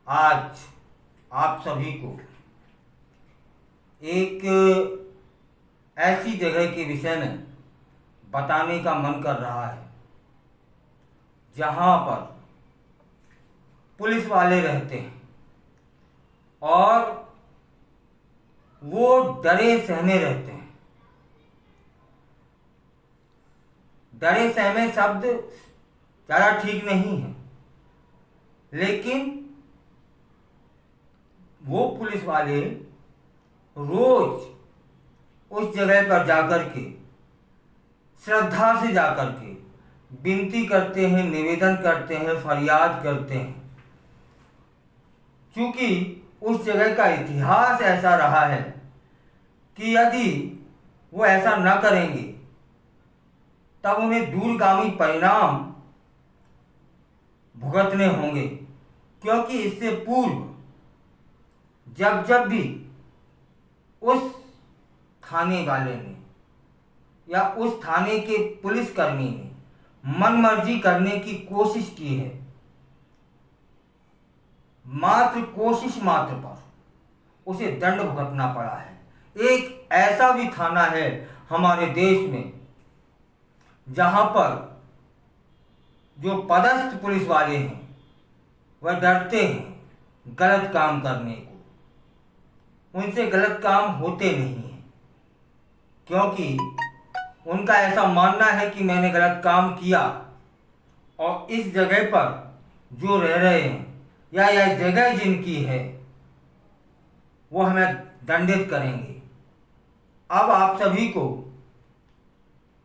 आज आप सभी को एक ऐसी जगह के विषय में बताने का मन कर रहा है जहाँ पर पुलिस वाले रहते हैं और वो डरे सहमे रहते हैं। डरे सहमे शब्द ज़्यादा ठीक नहीं है, लेकिन वो पुलिस वाले रोज उस जगह पर जाकर के श्रद्धा से जाकर के विनती करते हैं, निवेदन करते हैं, फरियाद करते हैं। क्योंकि उस जगह का इतिहास ऐसा रहा है कि यदि वो ऐसा न करेंगे तब उन्हें दूरगामी परिणाम भुगतने होंगे। क्योंकि इससे पूर्व जब जब भी उस थाने वाले ने या उस थाने के पुलिसकर्मी ने मनमर्जी करने की कोशिश की है, मात्र कोशिश मात्र पर उसे दंड भुगतना पड़ा है। एक ऐसा भी थाना है हमारे देश में जहां पर जो पदस्थ पुलिस वाले हैं वह डरते हैं गलत काम करने को। उनसे गलत काम होते नहीं हैं, क्योंकि उनका ऐसा मानना है कि मैंने गलत काम किया और इस जगह पर जो रह रहे हैं या यह जगह जिनकी है वो हमें दंडित करेंगे। अब आप सभी को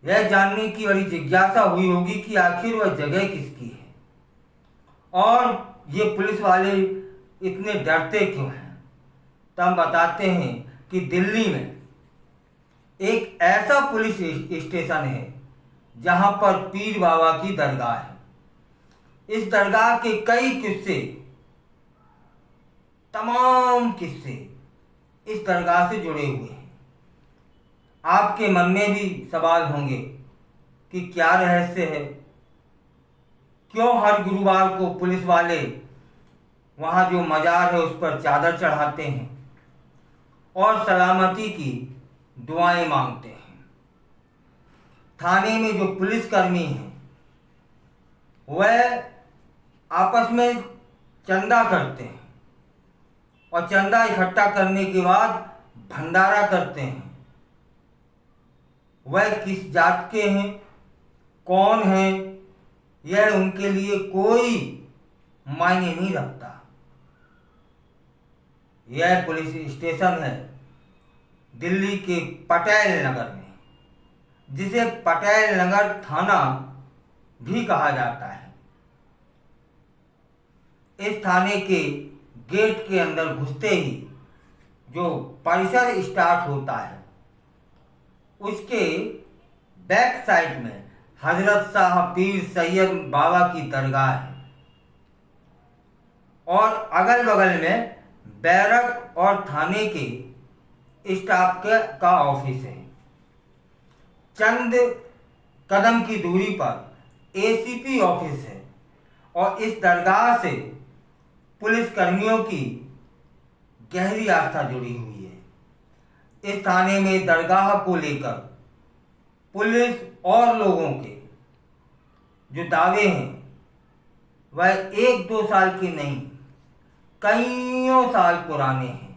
यह जानने की बड़ी जिज्ञासा हुई होगी कि आखिर वह जगह किसकी है और ये पुलिस वाले इतने डरते क्यों हैं। तो हम बताते हैं कि दिल्ली में एक ऐसा पुलिस स्टेशन है जहां पर पीर बाबा की दरगाह है। इस दरगाह के कई किस्से, तमाम किस्से इस दरगाह से जुड़े हुए हैं। आपके मन में भी सवाल होंगे कि क्या रहस्य है, क्यों हर गुरुवार को पुलिस वाले वहाँ जो मजार है उस पर चादर चढ़ाते हैं और सलामती की दुआएं मांगते हैं। थाने में जो पुलिसकर्मी हैं वह आपस में चंदा करते हैं और चंदा इकट्ठा करने के बाद भंडारा करते हैं। वह किस जात के हैं, कौन हैं, यह उनके लिए कोई मायने नहीं रखता। यह पुलिस स्टेशन है दिल्ली के पटेल नगर में, जिसे पटेल नगर थाना भी कहा जाता है। इस थाने के गेट के अंदर घुसते ही जो परिसर स्टार्ट होता है उसके बैक साइड में हजरत साहब पीर सैयद बाबा की दरगाह है और अगल बगल में बैरक और थाने के स्टाफ का ऑफिस है। चंद कदम की दूरी पर एसीपी ऑफिस है और इस दरगाह से पुलिस कर्मियों की गहरी आस्था जुड़ी हुई है। इस थाने में दरगाह को लेकर पुलिस और लोगों के जो दावे हैं वह 1-2 साल के नहीं, कईयों साल पुराने हैं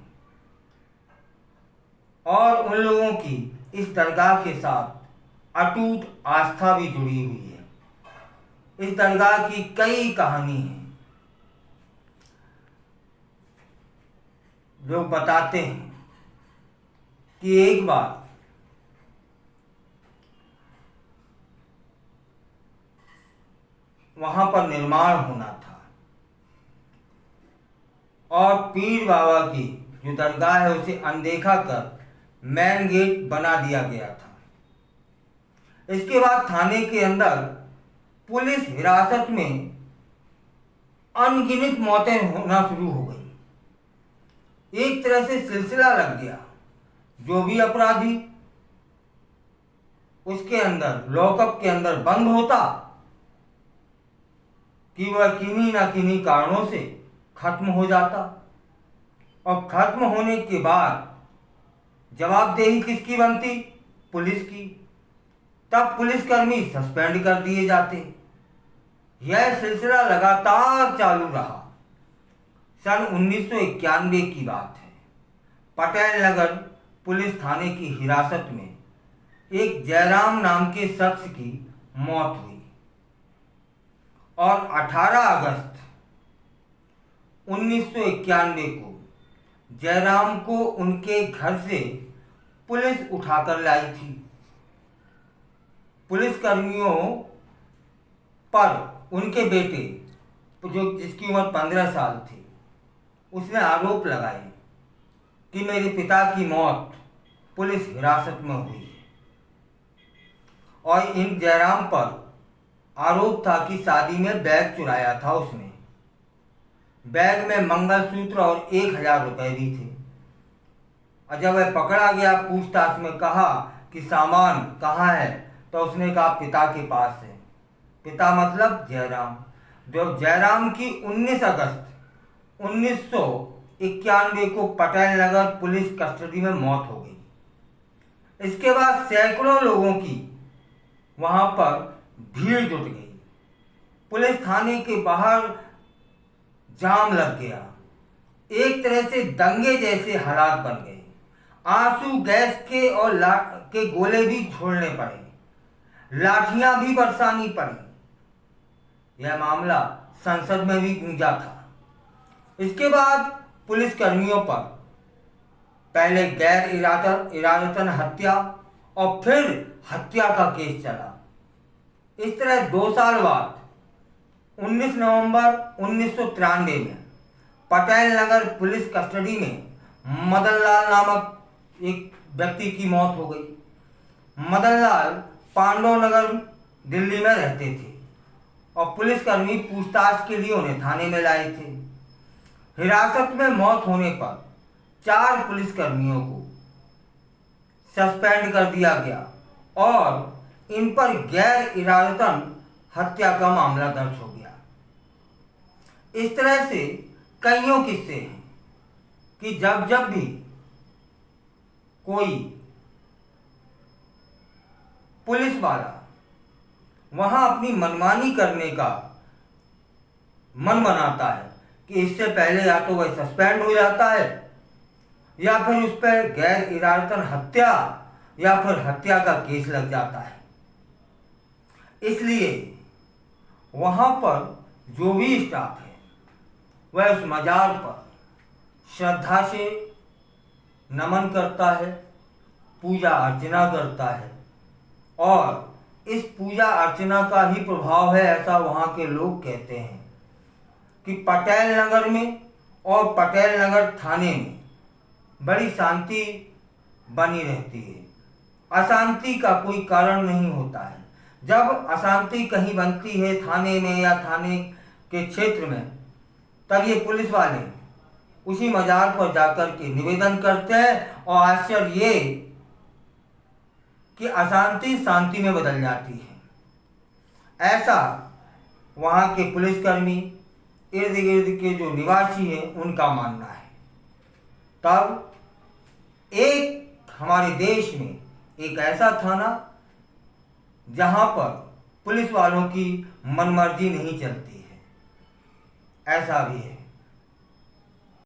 और उन लोगों की इस दरगाह के साथ अटूट आस्था भी जुड़ी हुई है। इस दरगाह की कई कहानी हैं। लोग बताते हैं कि एक बार वहां पर निर्माण होना था और पीर बाबा की जो दरगाह है उसे अनदेखा कर मेन गेट बना दिया गया था। इसके बाद थाने के अंदर पुलिस हिरासत में अनगिनत मौतें होना शुरू हो गई। एक तरह से सिलसिला लग गया। जो भी अपराधी उसके अंदर लॉकअप के अंदर बंद होता कि वह किन्हीं ना किन्हीं कारणों से खत्म हो जाता, और खत्म होने के बाद जवाबदेही किसकी बनती? पुलिस की। तब पुलिसकर्मी सस्पेंड कर दिए जाते। यह सिलसिला लगातार चालू रहा। सन 1991 की बात है। पटेल नगर पुलिस थाने की हिरासत में एक जयराम नाम के शख्स की मौत हुई, और 18 अगस्त 1991 को जयराम को उनके घर से पुलिस उठाकर लाई थी। पुलिसकर्मियों पर उनके बेटे, जिसकी उम्र 15 साल थी, उसने आरोप लगाए कि मेरे पिता की मौत पुलिस हिरासत में हुई है। और इन जयराम पर आरोप था कि शादी में बैग चुराया था उसने। बैग में मंगलसूत्र और 1000 रुपये भी थे। और जब वह पकड़ा गया, पूछताछ में कहा कि सामान कहाँ है, तो उसने कहा पिता के पास है। पिता मतलब जयराम। जो जयराम की 19 अगस्त 1991 को पटेल नगर पुलिस कस्टडी में मौत हो गई। इसके बाद सैकड़ों लोगों की वहां पर भीड़ जुट गई। पुलिस थाने के बाहर जाम लग गया। एक तरह से दंगे जैसे हालात बन गए। आंसू गैस के और के गोले भी छोड़ने पड़े, लाठियां भी बरसानी पड़ी। यह मामला संसद में भी गूंजा था। इसके बाद पुलिसकर्मियों पर पहले गैर इरादतन हत्या और फिर हत्या का केस चला। इस तरह 2 साल बाद 19 नवंबर 1993 में पटेल नगर पुलिस कस्टडी में मदन लाल नामक एक व्यक्ति की मौत हो गई। मदन लाल पांडव नगर दिल्ली में रहते थे, और पुलिसकर्मी पूछताछ के लिए उन्हें थाने में लाए थे। हिरासत में मौत होने पर 4 पुलिसकर्मियों को सस्पेंड कर दिया गया, और इन पर गैर इरादतन हत्या का मामला दर्ज हो गया। इस तरह से कईयों किस्से हैं कि जब जब भी कोई पुलिस वाला वहां अपनी मनमानी करने का मन बनाता है कि इससे पहले या तो वह सस्पेंड हो जाता है, या फिर उस पर गैर इरादतन हत्या या फिर हत्या का केस लग जाता है। इसलिए वहां पर जो भी स्टाफ है वह उस मजार पर श्रद्धा से नमन करता है, पूजा अर्चना करता है, और इस पूजा अर्चना का ही प्रभाव है, ऐसा वहाँ के लोग कहते हैं कि पटेल नगर में और पटेल नगर थाने में बड़ी शांति बनी रहती है। अशांति का कोई कारण नहीं होता है। जब अशांति कहीं बनती है थाने में या थाने के क्षेत्र में, तब ये पुलिस वाले उसी मजार पर जाकर के निवेदन करते हैं, और आश्चर्य ये कि अशांति शांति में बदल जाती है। ऐसा वहाँ के पुलिसकर्मी, इर्द गिर्द के जो निवासी हैं, उनका मानना है। तब एक हमारे देश में एक ऐसा थाना जहाँ पर पुलिस वालों की मनमर्जी नहीं चलती है, ऐसा भी है।